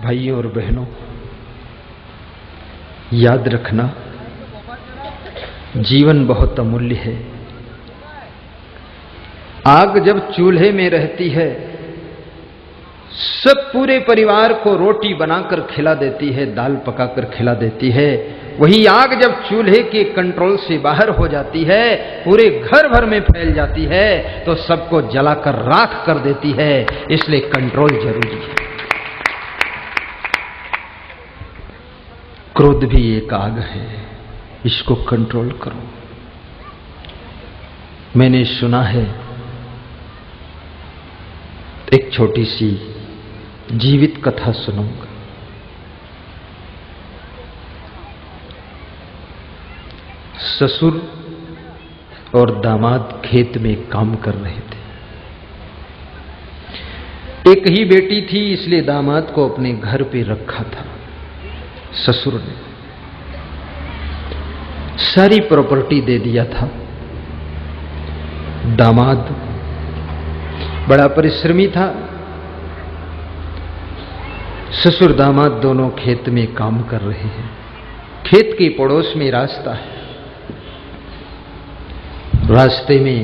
भाइयों और बहनों, याद रखना, जीवन बहुत अमूल्य है। आग जब चूल्हे में रहती है, सब पूरे परिवार को रोटी बनाकर खिला देती है, दाल पकाकर खिला देती है। वही आग जब चूल्हे के कंट्रोल से बाहर हो जाती है, पूरे घर भर में फैल जाती है, तो सबको जलाकर राख कर देती है। इसलिए कंट्रोल जरूरी है। क्रोध भी एक आग है, इसको कंट्रोल करो। मैंने सुना है, एक छोटी सी जीवित कथा सुनाऊंगा। ससुर और दामाद खेत में काम कर रहे थे। एक ही बेटी थी, इसलिए दामाद को अपने घर पे रखा था। ससुर ने सारी प्रॉपर्टी दे दिया था। दामाद बड़ा परिश्रमी था। ससुर दामाद दोनों खेत में काम कर रहे हैं। खेत के पड़ोस में रास्ता है। रास्ते में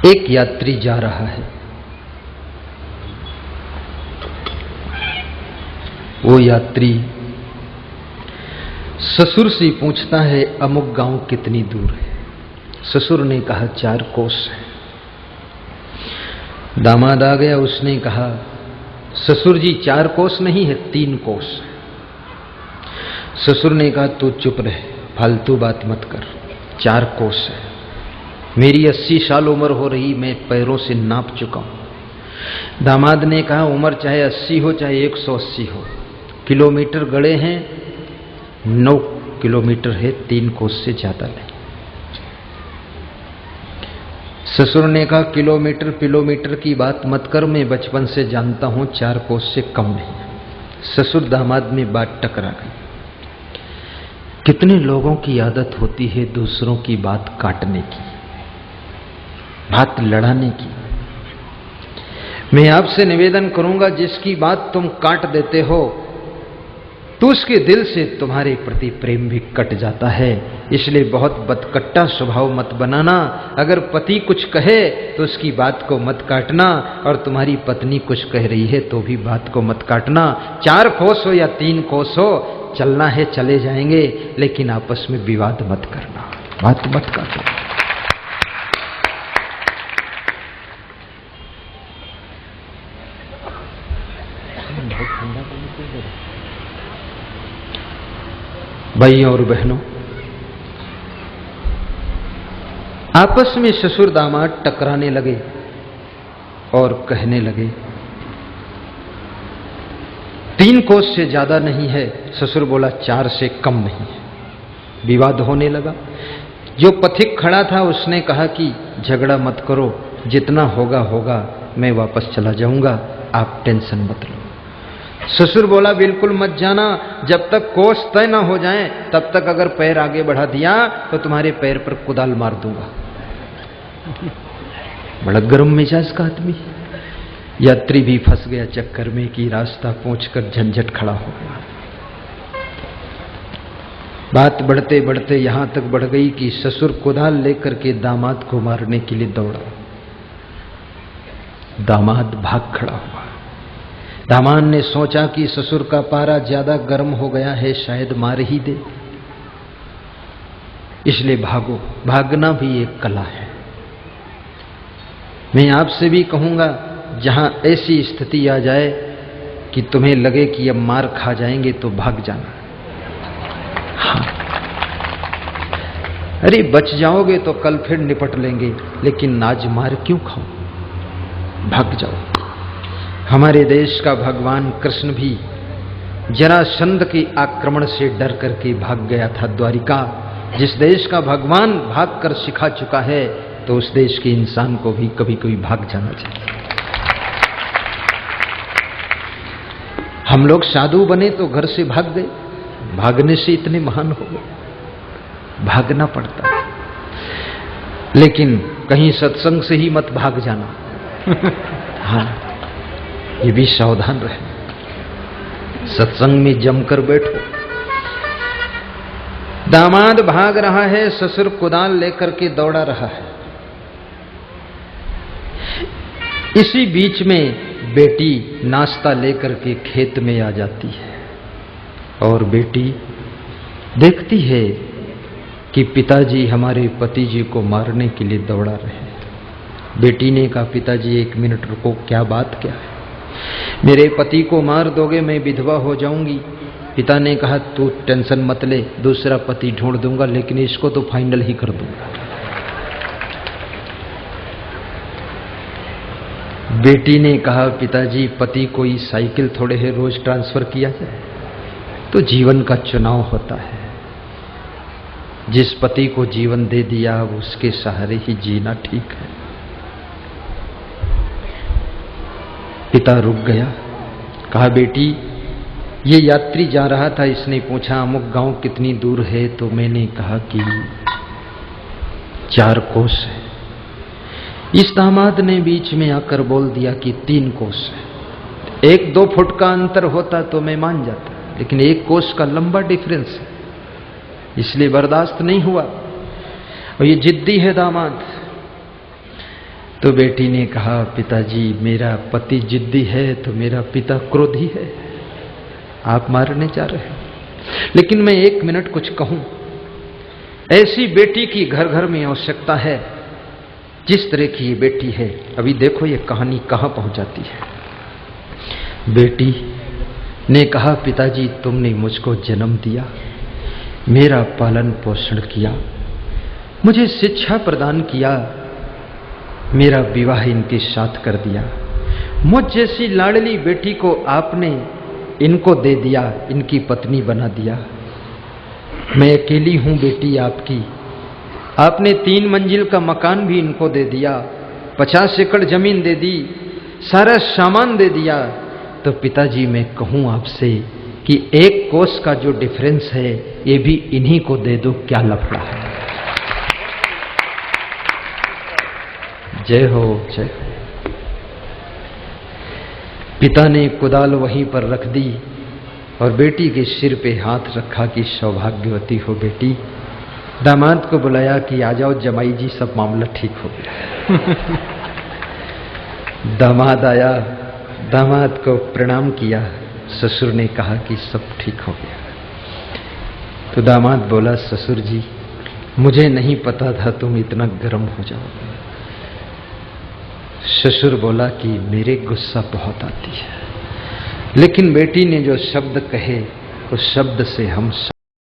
एक यात्री जा रहा है। वो यात्री ससुर से पूछता है, अमुक गांव कितनी दूर है? ससुर ने कहा 4 कोस है। दामाद आ गया, उसने कहा, ससुर जी 4 कोस नहीं है, 3 कोस है। ससुर ने कहा, तू चुप रहे, फालतू बात मत कर, 4 कोस है। मेरी 80 साल उम्र हो रही, मैं पैरों से नाप चुका हूं। दामाद ने कहा, उम्र चाहे 80 हो चाहे 180 हो, किलोमीटर गड़े हैं, 9 किलोमीटर है, 3 कोस से ज्यादा नहीं। ससुर ने कहा, किलोमीटर की बात मत कर, मैं बचपन से जानता हूं 4 कोस से कम नहीं। ससुर दामाद में बात टकरा गई। कितने लोगों की आदत होती है दूसरों की बात काटने की, बात लड़ाने की। मैं आपसे निवेदन करूंगा, जिसकी बात तुम काट देते हो तो उसके दिल से तुम्हारे प्रति प्रेम भी कट जाता है। इसलिए बहुत बदकट्टा स्वभाव मत बनाना। अगर पति कुछ कहे तो उसकी बात को मत काटना, और तुम्हारी पत्नी कुछ कह रही है तो भी बात को मत काटना। 4 कोस हो या 3 कोस हो, चलना है चले जाएंगे, लेकिन आपस में विवाद मत करना, बात मत काटो। भाइयों और बहनों, आपस में ससुर दामाद टकराने लगे और कहने लगे, 3 कोस से ज्यादा नहीं है। ससुर बोला 4 से कम नहीं है। विवाद होने लगा। जो पथिक खड़ा था उसने कहा कि झगड़ा मत करो, जितना होगा होगा, मैं वापस चला जाऊंगा, आप टेंशन मत लो। ससुर बोला, बिल्कुल मत जाना, जब तक कोस तय न हो जाए तब तक अगर पैर आगे बढ़ा दिया तो तुम्हारे पैर पर कुदाल मार दूंगा। बड़ा गर्म मिजाज का आदमी। यात्री भी फंस गया चक्कर में कि रास्ता पहुंचकर झंझट खड़ा हो गया। बात बढ़ते बढ़ते यहां तक बढ़ गई कि ससुर कुदाल लेकर के दामाद को मारने के लिए दौड़ा। दामाद भाग खड़ा हुआ। दामाद ने सोचा कि ससुर का पारा ज्यादा गर्म हो गया है, शायद मार ही दे, इसलिए भागो। भागना भी एक कला है। मैं आपसे भी कहूंगा, जहां ऐसी स्थिति आ जाए कि तुम्हें लगे कि अब मार खा जाएंगे तो भाग जाना। हाँ, अरे बच जाओगे तो कल फिर निपट लेंगे, लेकिन आज मार क्यों खाओ, भाग जाओ। हमारे देश का भगवान कृष्ण भी जरासंध के आक्रमण से डर करके भाग गया था द्वारिका। जिस देश का भगवान भागकर सिखा चुका है, तो उस देश के इंसान को भी कभी कभी भाग जाना चाहिए। हम लोग साधु बने तो घर से भाग गए, भागने से इतने महान हो गए, भागना पड़ता है। लेकिन कहीं सत्संग से ही मत भाग जाना। हाँ, ये भी सावधान रहे, सत्संग में जमकर बैठो। दामाद भाग रहा है, ससुर कुदाल लेकर के दौड़ा रहा है। इसी बीच में बेटी नाश्ता लेकर के खेत में आ जाती है और बेटी देखती है कि पिताजी हमारे पति जी को मारने के लिए दौड़ा रहे हैं। बेटी ने कहा, पिताजी 1 मिनट रुको, क्या बात क्या है? मेरे पति को मार दोगे मैं विधवा हो जाऊंगी। पिता ने कहा, तू टेंशन मत ले, दूसरा पति ढूंढ दूंगा, लेकिन इसको तो फाइनल ही कर दूंगा। बेटी ने कहा, पिताजी पति कोई साइकिल थोड़े है रोज ट्रांसफर किया जाए, तो जीवन का चुनाव होता है। जिस पति को जीवन दे दिया उसके सहारे ही जीना ठीक है। पिता रुक गया, कहा, बेटी ये यात्री जा रहा था, इसने पूछा अमुक गांव कितनी दूर है, तो मैंने कहा कि 4 कोस है। इस दामाद ने बीच में आकर बोल दिया कि 3 कोस है। 1-2 फुट का अंतर होता तो मैं मान जाता, लेकिन 1 कोस का लंबा डिफरेंस है, इसलिए बर्दाश्त नहीं हुआ। और ये जिद्दी है दामाद। तो बेटी ने कहा, पिताजी मेरा पति जिद्दी है तो मेरा पिता क्रोधी है, आप मारने जा रहे हैं। लेकिन मैं 1 मिनट कुछ कहूं, ऐसी बेटी की घर घर में आवश्यकता है जिस तरह की ये बेटी है। अभी देखो ये कहानी कहां पहुंच जाती है। बेटी ने कहा, पिताजी तुमने मुझको जन्म दिया, मेरा पालन पोषण किया, मुझे शिक्षा प्रदान किया, मेरा विवाह इनके साथ कर दिया। मुझ जैसी लाडली बेटी को आपने इनको दे दिया, इनकी पत्नी बना दिया। मैं अकेली हूं बेटी आपकी, आपने 3 मंजिल का मकान भी इनको दे दिया, 50 एकड़ जमीन दे दी, सारा सामान दे दिया। तो पिताजी मैं कहूं आपसे कि 1 कोस का जो डिफरेंस है ये भी इन्हीं को दे दो, क्या लफड़ा है। जय हो, जय हो। पिता ने कुदाल वहीं पर रख दी और बेटी के सिर पे हाथ रखा कि सौभाग्यवती हो बेटी। दामाद को बुलाया कि आ जाओ जमाई जी, सब मामला ठीक हो गया। दामाद आया, दामाद को प्रणाम किया। ससुर ने कहा कि सब ठीक हो गया। तो दामाद बोला, ससुर जी मुझे नहीं पता था तुम इतना गर्म हो जाओगे। ससुर बोला कि मेरे गुस्सा बहुत आती है, लेकिन बेटी ने जो शब्द कहे उस शब्द से हम